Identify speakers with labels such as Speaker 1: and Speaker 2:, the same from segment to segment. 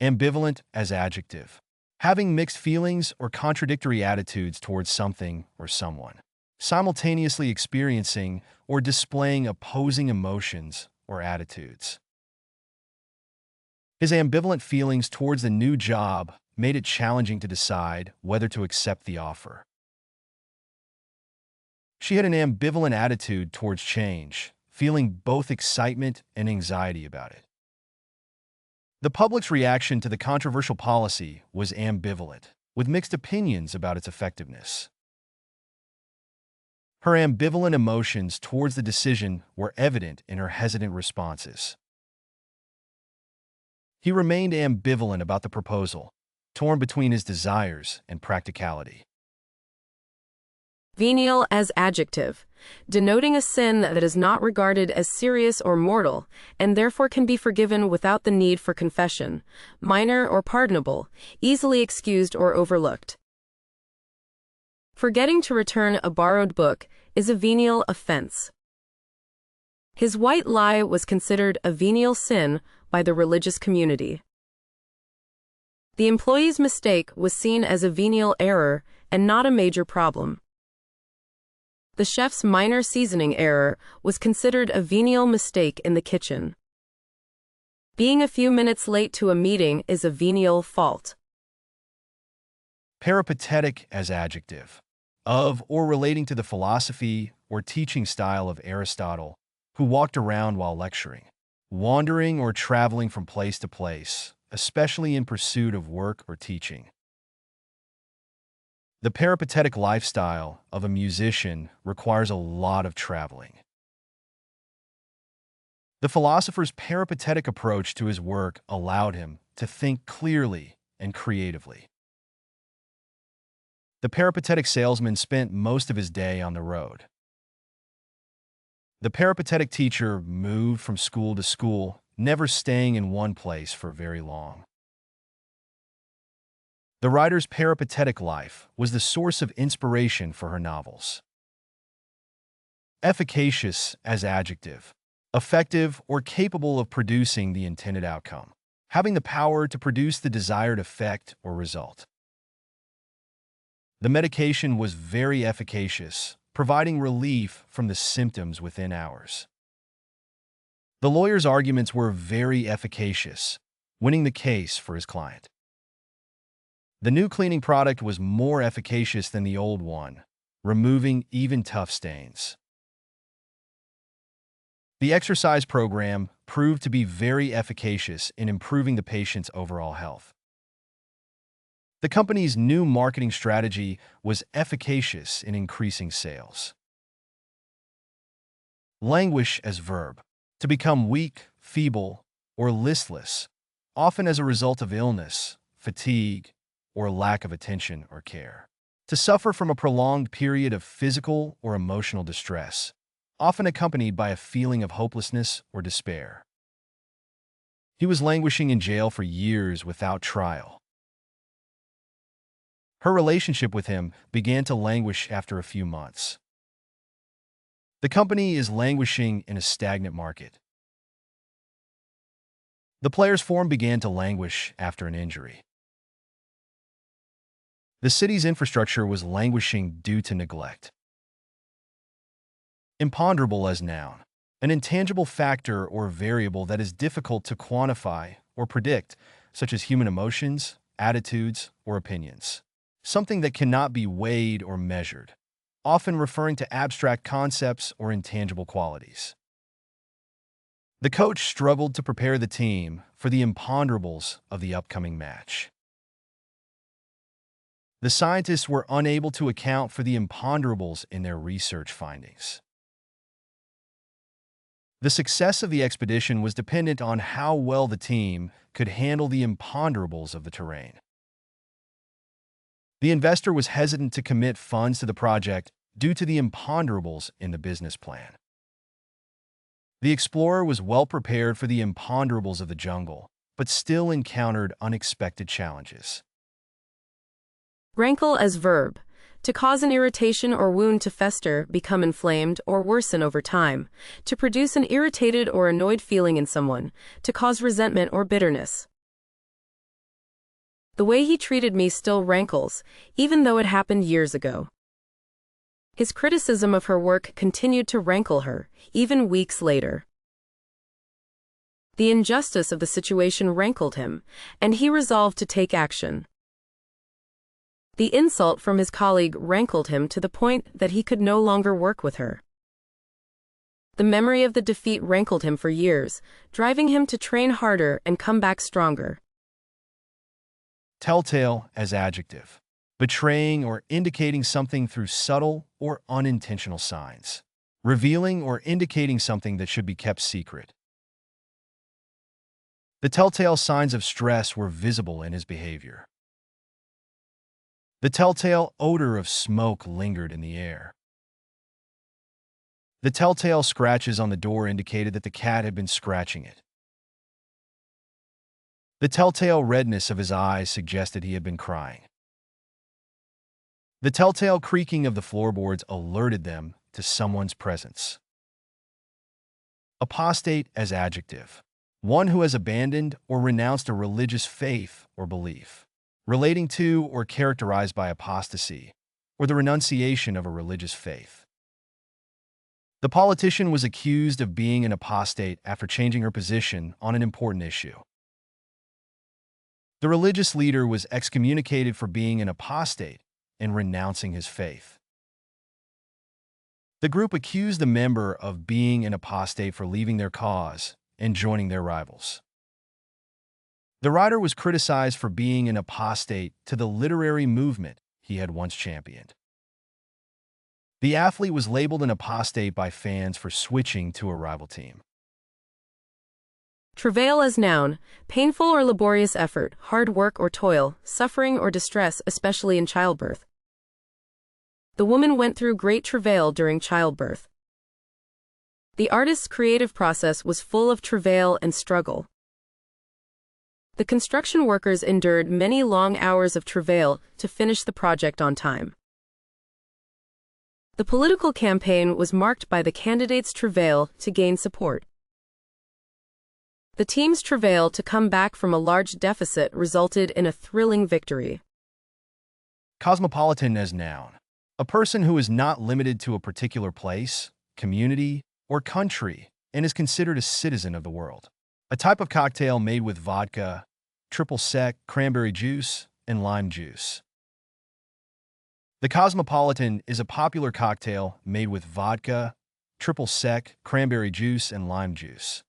Speaker 1: Ambivalent as adjective. Having mixed feelings or contradictory attitudes towards something or someone. Simultaneously experiencing or displaying opposing emotions or attitudes. His ambivalent feelings towards the new job made it challenging to decide whether to accept the offer. She had an ambivalent attitude towards change, feeling both excitement and anxiety about it. The public's reaction to the controversial policy was ambivalent, with mixed opinions about its effectiveness. Her ambivalent emotions towards the decision were evident in her hesitant responses. He remained ambivalent about the proposal, torn between his desires and practicality.
Speaker 2: Venial as adjective, denoting a sin that is not regarded as serious or mortal, and therefore can be forgiven without the need for confession, minor or pardonable, easily excused or overlooked. Forgetting to return a borrowed book is a venial offense. His white lie was considered a venial sin by the religious community. The employee's mistake was seen as a venial error and not a major problem. The chef's minor seasoning error was considered a venial mistake in the kitchen. Being a few minutes late to a meeting is a venial fault.
Speaker 1: Peripatetic as adjective. Of or relating to the philosophy or teaching style of Aristotle, who walked around while lecturing, wandering or traveling from place to place, especially in pursuit of work or teaching. The peripatetic lifestyle of a musician requires a lot of traveling. The philosopher's peripatetic approach to his work allowed him to think clearly and creatively. The peripatetic salesman spent most of his day on the road. The peripatetic teacher moved from school to school, never staying in one place for very long. The writer's peripatetic life was the source of inspiration for her novels. Efficacious as adjective. Effective or capable of producing the intended outcome. Having the power to produce the desired effect or result. The medication was very efficacious, providing relief from the symptoms within hours. The lawyer's arguments were very efficacious, winning the case for his client. The new cleaning product was more efficacious than the old one, removing even tough stains. The exercise program proved to be very efficacious in improving the patient's overall health. The company's new marketing strategy was efficacious in increasing sales. Languish as verb. To become weak, feeble, or listless, often as a result of illness, fatigue, or lack of attention or care. To suffer from a prolonged period of physical or emotional distress, often accompanied by a feeling of hopelessness or despair. He was languishing in jail for years without trial. Her relationship with him began to languish after a few months. The company is languishing in a stagnant market. The player's form began to languish after an injury. The city's infrastructure was languishing due to neglect. Imponderable as noun. An intangible factor or variable that is difficult to quantify or predict, such as human emotions, attitudes, or opinions. Something that cannot be weighed or measured, often referring to abstract concepts or intangible qualities. The coach struggled to prepare the team for the imponderables of the upcoming match. The scientists were unable to account for the imponderables in their research findings. The success of the expedition was dependent on how well the team could handle the imponderables of the terrain. The investor was hesitant to commit funds to the project due to the imponderables in the business plan. The explorer was well prepared for the imponderables of the jungle, but still encountered unexpected challenges.
Speaker 2: Rankle as verb. To cause an irritation or wound to fester, become inflamed, or worsen over time. To produce an irritated or annoyed feeling in someone. To cause resentment or bitterness. The way he treated me still rankles, even though it happened years ago. His criticism of her work continued to rankle her, even weeks later. The injustice of the situation rankled him, and he resolved to take action. The insult from his colleague rankled him to the point that he could no longer work with her. The memory of the defeat rankled him for years, driving him to train harder and come back stronger.
Speaker 1: Telltale as adjective. Betraying or indicating something through subtle or unintentional signs. Revealing or indicating something that should be kept secret. The telltale signs of stress were visible in his behavior. The telltale odor of smoke lingered in the air. The telltale scratches on the door indicated that the cat had been scratching it. The telltale redness of his eyes suggested he had been crying. The telltale creaking of the floorboards alerted them to someone's presence. Apostate as adjective. One who has abandoned or renounced a religious faith or belief, relating to or characterized by apostasy, or the renunciation of a religious faith. The politician was accused of being an apostate after changing her position on an important issue. The religious leader was excommunicated for being an apostate and renouncing his faith. The group accused the member of being an apostate for leaving their cause and joining their rivals. The writer was criticized for being an apostate to the literary movement he had once championed. The athlete was labeled an apostate by fans for switching to a rival team.
Speaker 2: Travail as noun, painful or laborious effort, hard work or toil, suffering or distress, especially in childbirth. The woman went through great travail during childbirth. The artist's creative process was full of travail and struggle. The construction workers endured many long hours of travail to finish the project on time. The political campaign was marked by the candidate's travail to gain support. The team's travail to come back from a large deficit resulted in a thrilling victory.
Speaker 1: Cosmopolitan as noun. A person who is not limited to a particular place, community, or country, and is considered a citizen of the world. A type of cocktail made with vodka, triple sec, cranberry juice, and lime juice. The Cosmopolitan is a popular cocktail made with vodka, triple sec, cranberry juice, and lime juice.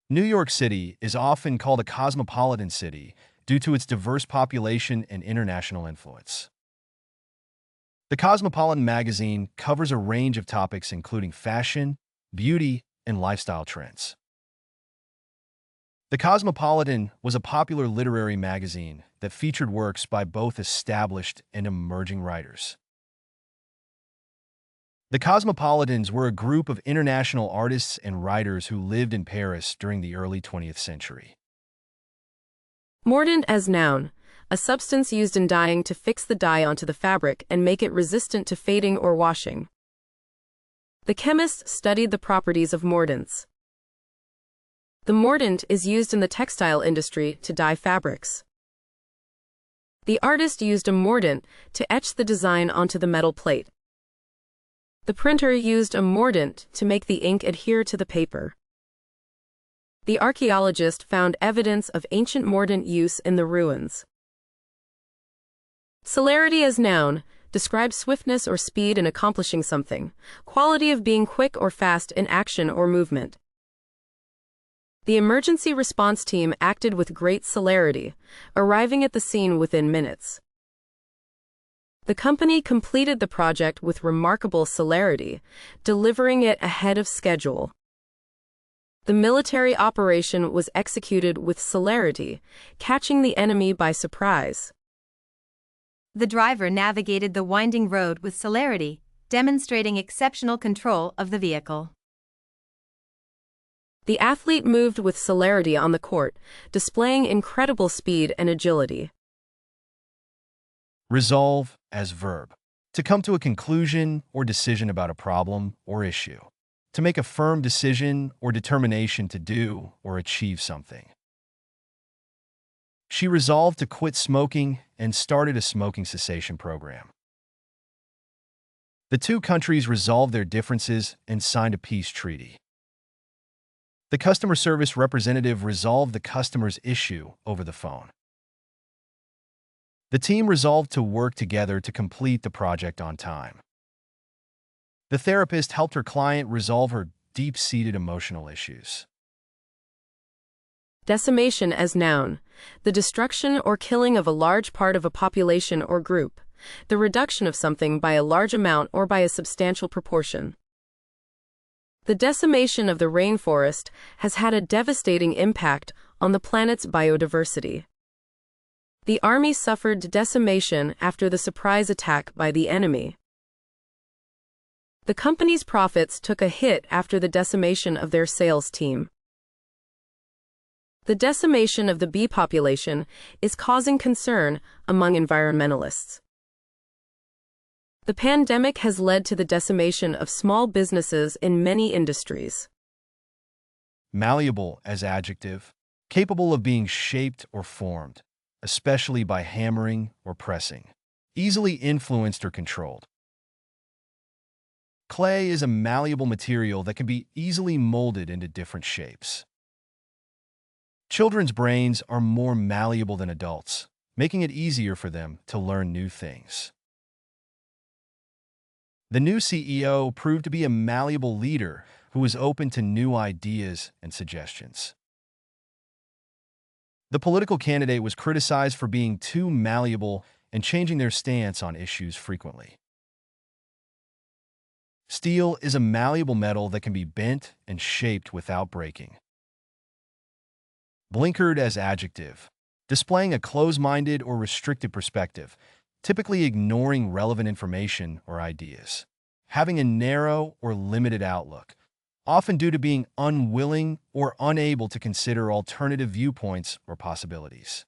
Speaker 1: New York City is often called a cosmopolitan city due to its diverse population and international influence. The Cosmopolitan magazine covers a range of topics including fashion, beauty, and lifestyle trends. The Cosmopolitan was a popular literary magazine that featured works by both established and emerging writers. The Cosmopolitans were a group of international artists and writers who lived in Paris during the early 20th century.
Speaker 2: Mordant as noun, a substance used in dyeing to fix the dye onto the fabric and make it resistant to fading or washing. The chemist studied the properties of mordants. The mordant is used in the textile industry to dye fabrics. The artist used a mordant to etch the design onto the metal plate. The printer used a mordant to make the ink adhere to the paper. The archaeologist found evidence of ancient mordant use in the ruins. Celerity as noun describes swiftness or speed in accomplishing something, quality of being quick or fast in action or movement. The emergency response team acted with great celerity, arriving at the scene within minutes. The company completed the project with remarkable celerity, delivering it ahead of schedule. The military operation was executed with celerity, catching the enemy by surprise.
Speaker 3: The driver navigated the winding road with celerity, demonstrating exceptional control of the vehicle.
Speaker 2: The athlete moved with celerity on the court, displaying incredible speed and agility.
Speaker 1: Resolve as verb. To come to a conclusion or decision about a problem or issue. To make a firm decision or determination to do or achieve something. She resolved to quit smoking and started a smoking cessation program. The two countries resolved their differences and signed a peace treaty. The customer service representative resolved the customer's issue over the phone. The team resolved to work together to complete the project on time. The therapist helped her client resolve her deep-seated emotional issues.
Speaker 2: Decimation as noun. The destruction or killing of a large part of a population or group. The reduction of something by a large amount or by a substantial proportion. The decimation of the rainforest has had a devastating impact on the planet's biodiversity. The army suffered decimation after the surprise attack by the enemy. The company's profits took a hit after the decimation of their sales team. The decimation of the bee population is causing concern among environmentalists. The pandemic has led to the decimation of small businesses in many industries.
Speaker 1: Malleable as adjective, capable of being shaped or formed, especially by hammering or pressing, easily influenced or controlled. Clay is a malleable material that can be easily molded into different shapes. Children's brains are more malleable than adults, making it easier for them to learn new things. The new CEO proved to be a malleable leader who was open to new ideas and suggestions. The political candidate was criticized for being too malleable and changing their stance on issues frequently. Steel is a malleable metal that can be bent and shaped without breaking. Blinkered as adjective, displaying a close-minded or restricted perspective, typically ignoring relevant information or ideas. Having a narrow or limited outlook, often due to being unwilling or unable to consider alternative viewpoints or possibilities.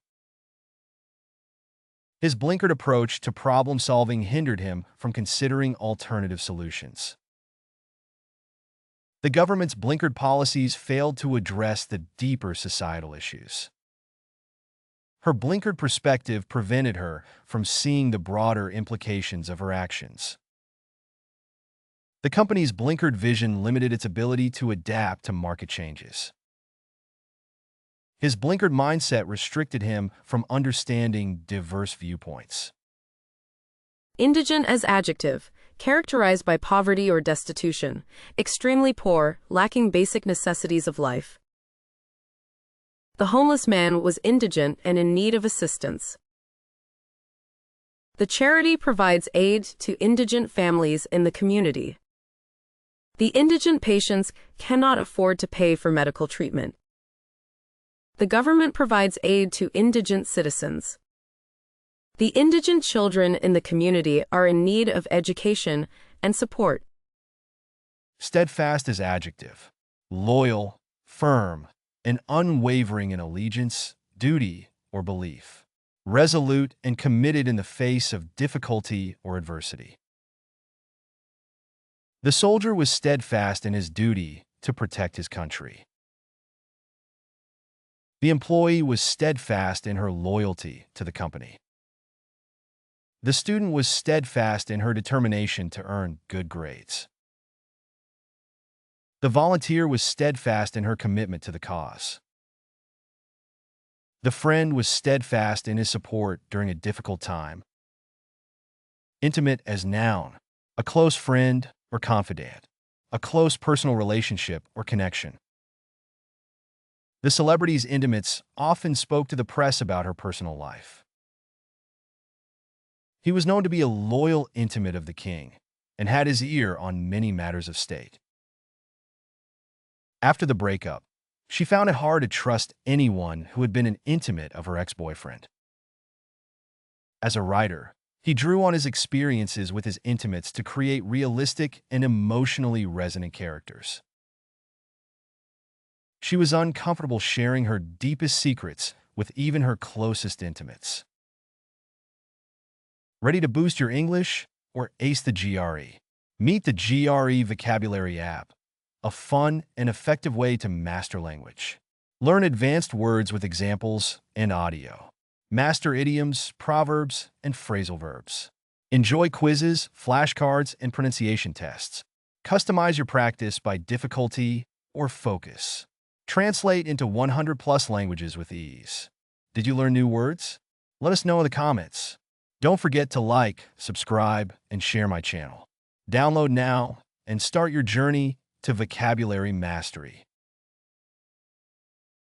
Speaker 1: His blinkered approach to problem-solving hindered him from considering alternative solutions. The government's blinkered policies failed to address the deeper societal issues. Her blinkered perspective prevented her from seeing the broader implications of her actions. The company's blinkered vision limited its ability to adapt to market changes. His blinkered mindset restricted him from understanding diverse viewpoints.
Speaker 2: Indigent as adjective, characterized by poverty or destitution, extremely poor, lacking basic necessities of life. The homeless man was indigent and in need of assistance. The charity provides aid to indigent families in the community. The indigent patients cannot afford to pay for medical treatment. The government provides aid to indigent citizens. The indigent children in the community are in need of education and support.
Speaker 1: Steadfast as adjective, loyal, firm, and unwavering in allegiance, duty, or belief. Resolute and committed in the face of difficulty or adversity. The soldier was steadfast in his duty to protect his country. The employee was steadfast in her loyalty to the company. The student was steadfast in her determination to earn good grades. The volunteer was steadfast in her commitment to the cause. The friend was steadfast in his support during a difficult time. Intimate as noun, a close friend or confidant, a close personal relationship or connection. The celebrity's intimates often spoke to the press about her personal life. He was known to be a loyal intimate of the king and had his ear on many matters of state. After the breakup, she found it hard to trust anyone who had been an intimate of her ex-boyfriend. As a writer, he drew on his experiences with his intimates to create realistic and emotionally resonant characters. She was uncomfortable sharing her deepest secrets with even her closest intimates. Ready to boost your English or ace the GRE? Meet the GRE Vocabulary app, a fun and effective way to master language. Learn advanced words with examples and audio. Master idioms, proverbs, and phrasal verbs. Enjoy quizzes, flashcards, and pronunciation tests. Customize your practice by difficulty or focus. Translate into 100+ languages with ease. Did you learn new words? Let us know in the comments. Don't forget to like, subscribe, and share my channel. Download now and start your journey to vocabulary mastery.